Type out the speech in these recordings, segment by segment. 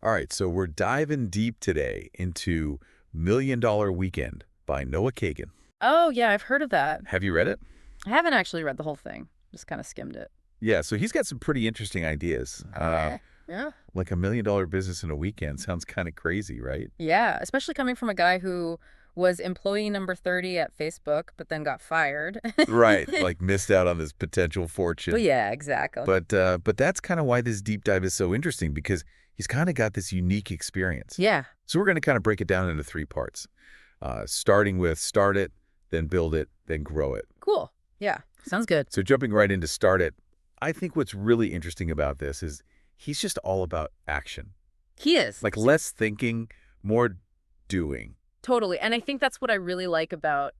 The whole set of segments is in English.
All right, so we're diving deep today into Million Dollar Weekend by Noah Kagan. Oh, yeah, I've heard of that. Have you read it? I haven't actually read the whole thing. Just kind of skimmed it. Yeah, so he's got some pretty interesting ideas. Yeah. Like $1 million business in a weekend sounds kind of crazy, right? Yeah, especially coming from a guy who was employee number 30 at Facebook, but then got fired. Right, like missed out on this potential But fortune. yeah, exactly. But that's kind of why this deep dive is so interesting because he's kind of got this unique experience. Yeah. So we're going to kind of break it down into three parts, starting with start it, then build it, then grow it. Cool. Yeah. Sounds good. So jumping right into start it, I think what's really interesting about this is he's just all about action. He is. Like less thinking, more doing. Totally. And I think that's what I really like about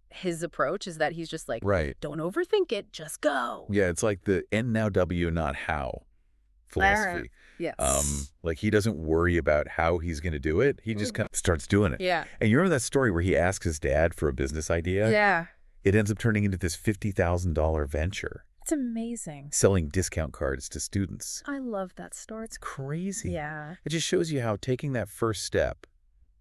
his approach is that he's just like, Right. don't overthink it, just go. Yeah, it's like the N now W, not how philosophy. Yes. Like he doesn't worry about how he's going to do it. He just kind of starts doing it. Yeah. And you remember that story where he asks his dad for a business idea? Yeah. It ends up turning into this $50,000 venture, It's amazing. selling discount cards to students. I love that story. It's crazy. Yeah. It just shows you how taking that first step,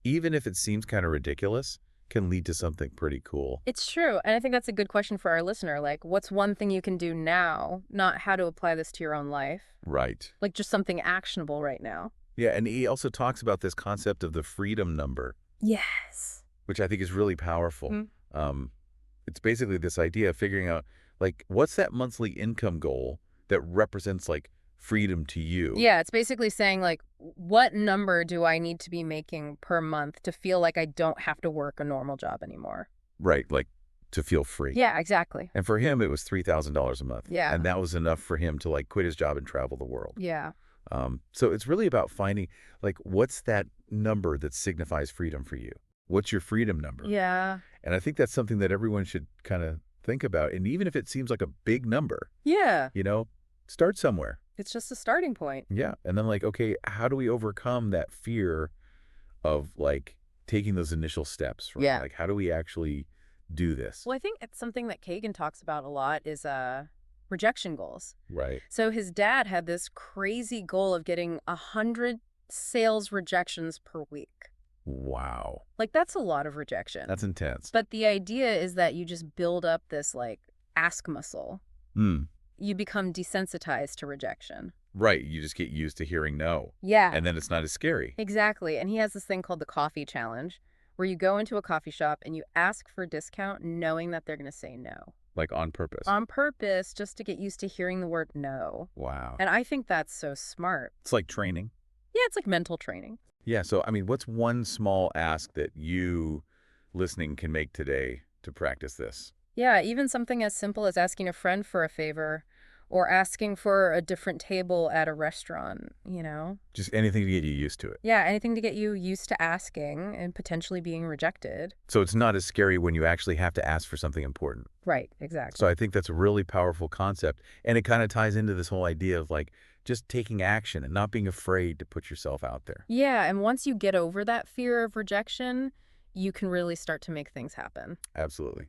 even if it seems kind of ridiculous, can lead to something pretty cool. It's true. And I think that's a good question for our listener. Like, what's one thing you can do now, not how to apply this to your own life? Right. Like, just something actionable right now. Yeah, and he also talks about this concept of the freedom number, Yes. which I think is really powerful. Mm. It's basically this idea of figuring out, like, what's that monthly income goal that represents, like, freedom to you? Yeah, it's basically saying, like, what number do I need to be making per month to feel like I don't have to work a normal job anymore? Right, like, to feel free. Yeah, exactly. And for him, it was $3,000 a month. Yeah. And that was enough for him to, like, quit his job and travel the world. Yeah. So it's really about finding, like, what's that number that signifies freedom for you? What's your freedom number? Yeah. And I think that's something that everyone should kind of think about. And even if it seems like a big number, Yeah. start somewhere. It's just a starting point. Yeah. And then, like, okay, how do we overcome that fear of, like, taking those initial steps? Right? Yeah. Like, how do we actually do this? Well, I think it's something that Kagan talks about a lot is rejection goals. Right. So his dad had this crazy goal of getting 100 sales rejections per week. Wow. Like, that's a lot of rejection. That's intense. But the idea is that you just build up this, like, ask muscle. You become desensitized to rejection. Right. You just get used to hearing no. Yeah. And then it's not as scary. Exactly. And he has this thing called the coffee challenge, where you go into a coffee shop and you ask for a discount knowing that they're going to say no. Like on purpose. On purpose, just to get used to hearing the word no. Wow. And I think that's so smart. It's like training. Yeah, it's like mental training. Yeah. So, I mean, what's one small ask that you listening can make today to practice this? Yeah, even something as simple as asking a friend for a favor or asking for a different table at a restaurant. Just anything to get you used to it. Yeah, anything to get you used to asking and potentially being rejected. So it's not as scary when you actually have to ask for something important. Right, exactly. So I think that's a really powerful concept. And it kind of ties into this whole idea of, like, just taking action and not being afraid to put yourself out there. Yeah, and once you get over that fear of rejection, you can really start to make things happen. Absolutely.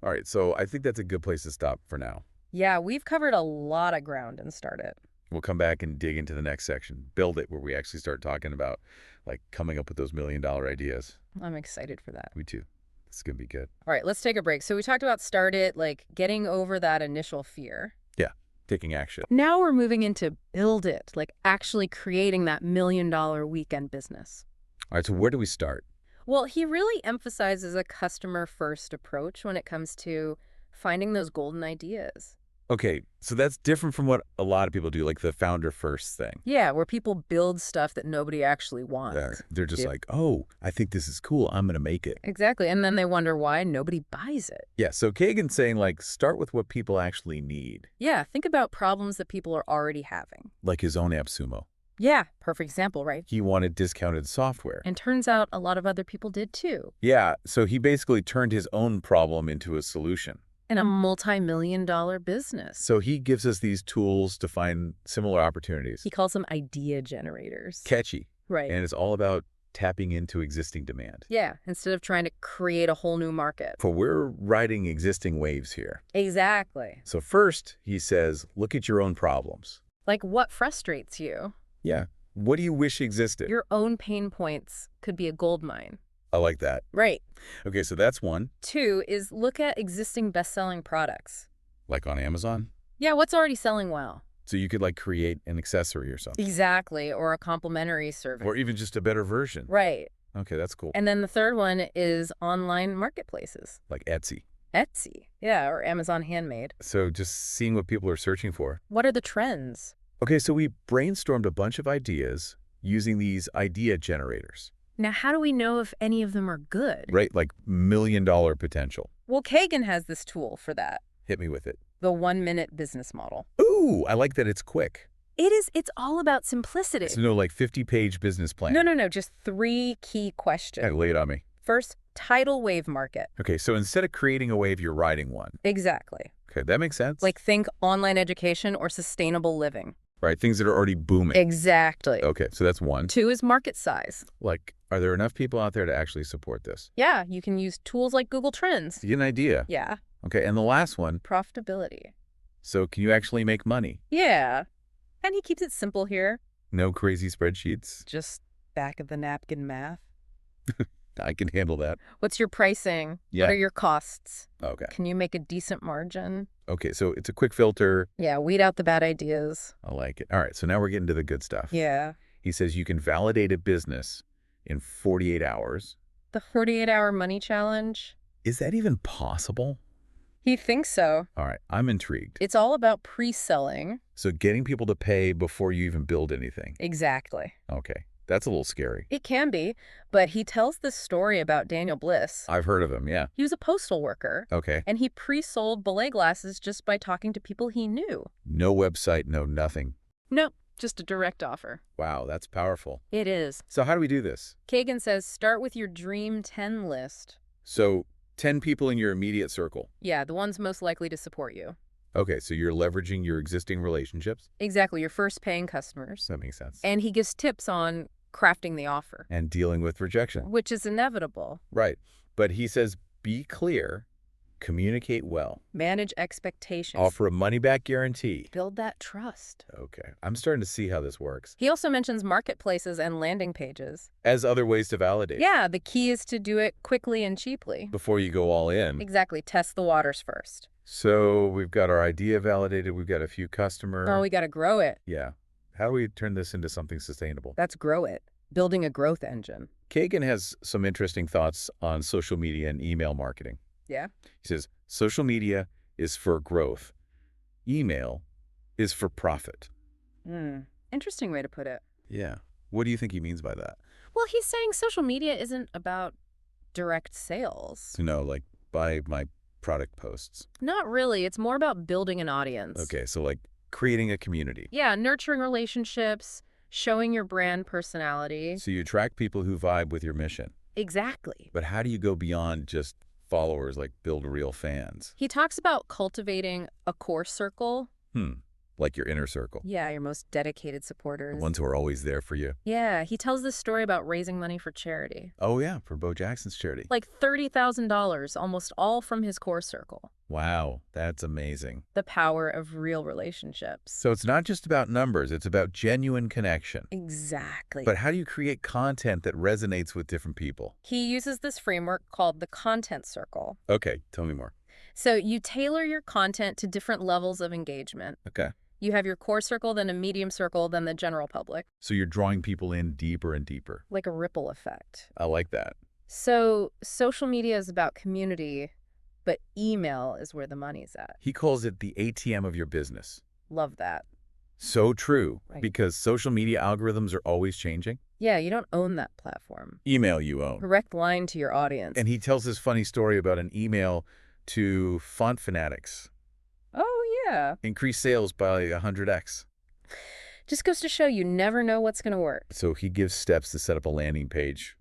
All right. So I think that's a good place to stop for now. Yeah, we've covered a lot of ground and Start It. We'll come back and dig into the next section, build it, where we actually start talking about, like, coming up with those $1 million ideas. I'm excited for that. Me too. This is going to be good. All right, let's take a break. So we talked about Start It, like getting over that initial fear. Yeah. Taking action. Now we're moving into Build It, like actually creating that $1 million weekend business. All right. So where do we start? Well, he really emphasizes a customer-first approach when it comes to finding those golden ideas. Okay. So that's different from what a lot of people do, like the founder first thing. Yeah, where people build stuff that nobody actually wants. Yeah, they're just Yeah. like, oh, I think this is cool. I'm going to make it. Exactly, and then they wonder why nobody buys it. Yeah. So Kagan's saying, like, start with what people actually need, Yeah, think about problems that people are already having. like his own AppSumo. Yeah, perfect example, right? He wanted discounted software. And turns out a lot of other people did too. Yeah. So he basically turned his own problem into a solution. In a multi-million-dollar business. So he gives us these tools to find similar opportunities. He calls them idea generators. Catchy. Right. And it's all about tapping into existing demand. Yeah, instead of trying to create a whole new market. For we're riding existing waves here. Exactly. So first, he says, look at your own problems. Like, what frustrates you? Yeah. What do you wish existed? Your own pain points could be a gold mine. I like that. Right. Okay, so that's one. 2 is look at existing best-selling products. Like on Amazon? Yeah, what's already selling well? So you could like create an accessory or something. Exactly, or a complimentary service. Or even just a better version. Right. Okay, that's cool. And then the third one is online marketplaces. Like Etsy. Etsy. Yeah, or Amazon Handmade. So just seeing what people are searching for. What are the trends? Okay, so we brainstormed a bunch of ideas using these idea generators. Now, how do we know if any of them are good? Right, like $1,000,000 potential. Well, Kagan has this tool for that. Hit me with it. The 1-minute business model. Ooh, I like that it's quick. It's all about simplicity. It's no like 50-page business plan. No, just 3 key questions. Hey, lay it on me. First, tidal wave market. Okay, so instead of creating a wave, you're riding one. Exactly. Okay, that makes sense. Like think online education or sustainable living. Right, things that are already booming. Exactly. Okay, so that's one. 2 is market size. Like, are there enough people out there to actually support this? Yeah, you can use tools like Google Trends. To get an idea. Yeah. Okay, and the last one, Profitability. so can you actually make money? Yeah. And he keeps it simple here. No crazy spreadsheets? Just back of the napkin math. I can handle that. What's your pricing? Yeah. What are your costs? Okay. Can you make a decent margin? Okay, so it's a quick filter. Yeah, weed out the bad ideas. I like it. All right, so now we're getting to the good stuff. Yeah. He says you can validate a business in 48 hours. The 48-hour money challenge? Is that even possible? He thinks so. All right, I'm intrigued. It's all about pre-selling. So getting people to pay before you even build anything. Exactly. Okay, that's a little scary. It can be, but he tells this story about Daniel Bliss. I've heard of him, yeah. He was a postal worker, Okay. and he pre-sold belay glasses just by talking to people he knew. No website, no nothing. Nope, just a direct offer. Wow, that's powerful. It is. So how do we do this? Kagan says start with your Dream 10 list. So 10 people in your immediate circle. Yeah, the ones most likely to support you. Okay, so you're leveraging your existing relationships. Exactly, your first paying customers. That makes sense. And he gives tips on crafting the offer, And dealing with rejection. which is inevitable. Right. But he says be clear, communicate well, Manage expectations. offer a money-back guarantee. Build that trust. Okay, I'm starting to see how this works. He also mentions marketplaces and landing pages. As other ways to validate. Yeah, the key is to do it quickly and cheaply. Before you go all in. Exactly, test the waters first. So we've got our idea validated. We've got a few customers. Oh, we got to grow it. Yeah. How do we turn this into something sustainable? That's grow it. Building a growth engine. Kagan has some interesting thoughts on social media and email marketing. Yeah? He says, social media is for growth. Email is for profit. Interesting way to put it. Yeah. What do you think he means by that? Well, he's saying social media isn't about direct sales. To know, like, buy my product posts. Not really. It's more about building an audience. Okay, so like creating a community. Yeah, nurturing relationships, showing your brand personality. So you attract people who vibe with your mission. Exactly. But how do you go beyond just followers, like build real fans? He talks about cultivating a core circle. Like your inner circle. Yeah, your most dedicated The supporters. ones who are always there for you. Yeah, he tells this story about raising money for charity. Oh yeah, for Bo Jackson's charity. Like $30,000, almost all from his core circle. Wow, that's amazing. The power of real relationships. So it's not just about numbers, it's about genuine connection. Exactly. But how do you create content that resonates with different people? He uses this framework called the content circle. Okay, tell me more. So you tailor your content to different levels of engagement. Okay. You have your core circle, then a medium circle, then the general public. So you're drawing people in deeper and deeper. Like a ripple effect. I like that. So social media is about community, but email is where the money's at. He calls it the ATM of your business. Love that. So true, Right. because social media algorithms are always changing. Yeah, you don't own that platform. Email you own. Direct line to your audience. And he tells this funny story about an email to font fanatics. Oh, yeah. Increase sales by 100x. Just goes to show you never know what's going to work. So he gives steps to set up a landing page,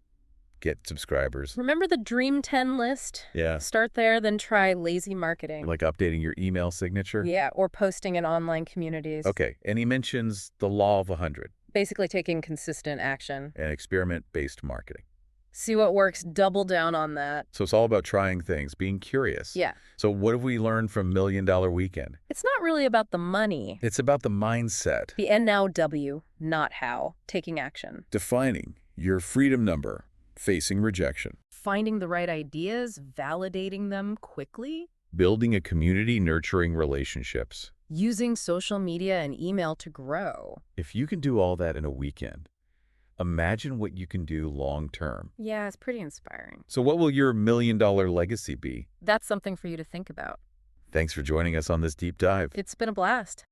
get subscribers. Remember the Dream 10 list? Yeah. Start there, then try lazy marketing. Like updating your email signature. Yeah, or posting in online communities. Okay, and he mentions the law of 100 Basically taking consistent action. and experiment-based marketing. See what works, double down on that. So it's all about trying things, being curious. Yeah. So what have we learned from Million Dollar Weekend? It's not really about the money. It's about the mindset, The N now W, not how. Taking action. defining your freedom number, facing rejection, Finding the right ideas, validating them quickly. building a community, nurturing relationships. Using social media and email to grow. If you can do all that in a weekend, imagine what you can do long term. Yeah, it's pretty inspiring. So what will your million-dollar legacy be? That's something for you to think about. Thanks for joining us on this deep dive. It's been a blast.